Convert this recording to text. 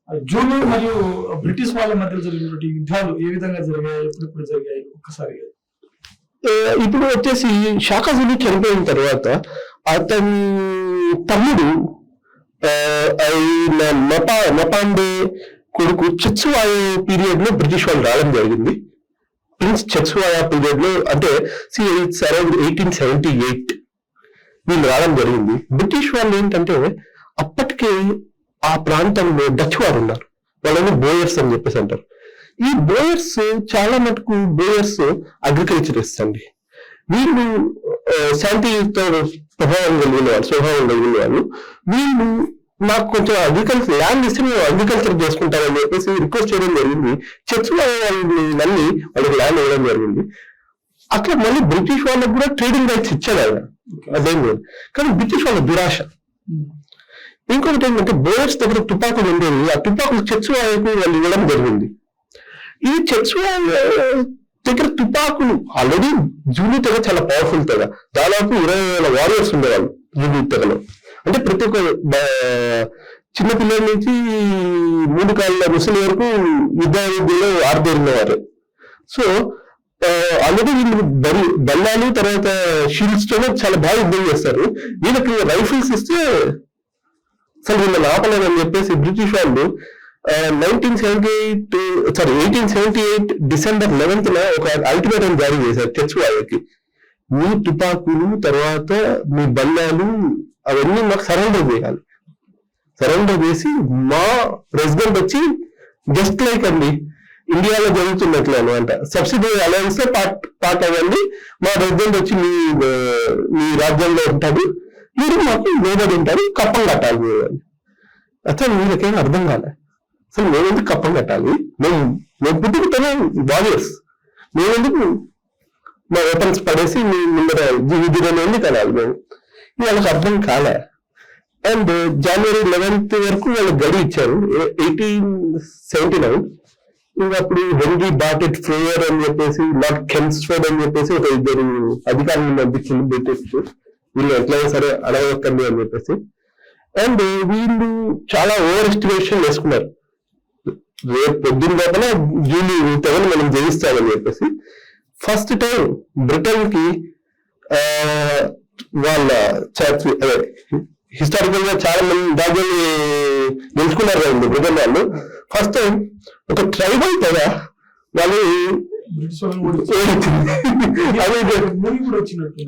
జూలు మరియు బ్రిటిష్ వాళ్ళ మధ్య జరిగినటువంటి యుద్ధాలు ఏ విధంగా జరిగాయి, ఎప్పుడెప్పుడు జరిగాయి ఒక్కసారి? ఇప్పుడు వచ్చేసి షాకా జూలు చనిపోయిన తర్వాత అతని తమ్ముడు నపాండే కొడుకు చెత్సువాయో పీరియడ్ లో బ్రిటిష్ వాళ్ళు రావడం జరిగింది. ప్రిన్స్ చెత్సువాయో పీరియడ్ లో అంటే ఇట్స్ అరౌండ్ 1878 వీళ్ళు రావడం జరిగింది. బ్రిటిష్ వాళ్ళు ఏంటంటే అప్పటికే ఆ ప్రాంతంలో డచ్ వారు ఉన్నారు, వాళ్ళని బోయర్స్ అని చెప్పేసి అంటారు. ఈ బోయర్స్ చాలా మటుకు బోయర్స్ అగ్రికల్చరిస్ట్ అండి. వీళ్ళు శాంతియుత స్వభావం కలిగిన వాళ్ళు. వీళ్ళు నాకు కొంచెం అగ్రికల్చర్ ల్యాండ్ ఇస్తే మేము అగ్రికల్చర్ చేసుకుంటామని చెప్పేసి రిక్వెస్ట్ చేయడం జరిగింది. చర్చిలో మళ్ళీ వాళ్ళకి ల్యాండ్ ఇవ్వడం జరిగింది. అట్లా మళ్ళీ బ్రిటిష్ వాళ్ళకి కూడా ట్రేడింగ్ రైట్స్ ఇచ్చాడు ఆయన, అదేం లేదు. కానీ బ్రిటిష్ వాళ్ళ దురాశ. ఇంకొకటి ఏంటంటే బోయర్స్ దగ్గర తుపాకులు ఉండేవి, ఆ తుపాకులు చర్చివాయకు వాళ్ళు ఇవ్వడం జరిగింది. ఈ చర్చివాయ దగ్గర తుపాకులు ఆల్రెడీ జూలీ తెగ చాలా పవర్ఫుల్ తెగ, దాదాపు 20,000 వారియర్స్ ఉండేవాళ్ళు జూలీ తెగలో. అంటే ప్రతి ఒక్క చిన్నపిల్లల నుంచి 3 కాళ్ళ ముసలి వరకు విద్యలో ఆరితేరినవారు. సో ఆల్రెడీ వీళ్ళు బల్లాలు తర్వాత షీల్డ్స్ తోనే చాలా బాగా యుద్ధం చేస్తారు. వీళ్ళకి రైఫిల్స్ ఇస్తే అసలు వీళ్ళని ఆపలేదని చెప్పేసి బ్రిటిష్ వాళ్ళు 1878 డిసెంబర్ 11th ఒక అల్టిమేటం జారీ చేశారు చర్చ్ వాళ్ళకి. మీ తుపాకులు తర్వాత మీ బల్లాలు అవన్నీ మాకు సరెండర్ చేయాలి. సరెండర్ చేసి మా ప్రెసిడెంట్ వచ్చి జస్ట్ లైక్ అండి ఇండియాలో జరుగుతున్నట్లు అనమాట, సబ్సిడరీ అలయన్స్ లో పార్ట్ అవ్వండి, మా ప్రెసిడెంట్ వచ్చి మీ రాజ్యంలో ఉంటాడు, మీరు మాకు లోబడి ఉంటారు, కప్పం కట్టాలి మీరు అని. అసలు వీళ్ళకేం అర్థం కాలే. అసలు మేమెందుకు కప్పం కట్టాలి, మేము పుట్టుకుతోనే వారియర్స్, మేమెందుకు మా వెపన్స్ పడేసి మీ ముందర జీవితంలో కనాలి మేము. వాళ్ళకి అర్థం కాలే. అండ్ జనవరి 11th వరకు వాళ్ళు గడి ఇచ్చారు 1879. ఇంకా అప్పుడు హెన్రీ బార్టెట్ ఫ్రేయర్ అని చెప్పేసి, లార్డ్ కెమ్స్ఫర్డ్ అని చెప్పేసి ఒక 2 అధికారులను పంపించింది బ్రిటిష్, వీళ్ళు ఎట్లయినా సరే అడగకండి అని చెప్పేసి. అండ్ వీళ్ళు చాలా ఓవర్ ఎస్టిమేషన్ వేసుకున్నారు, రేపు పొద్దున్న లోపల జూలీ తెగని మనం జయిస్తామని చెప్పేసి. ఫస్ట్ టైం బ్రిటన్ కి వాళ్ళ హిస్టారికల్ గా చాలా మంది రాజ్యాన్ని గెలుచుకున్నారు కదండి బ్రిటన్ వాళ్ళు. ఫస్ట్ టైం ఒక ట్రైబల్ తెగ వాళ్ళు బ్రిటిష్ వాళ్ళు ఓడించింది. కూడా వచ్చినట్టు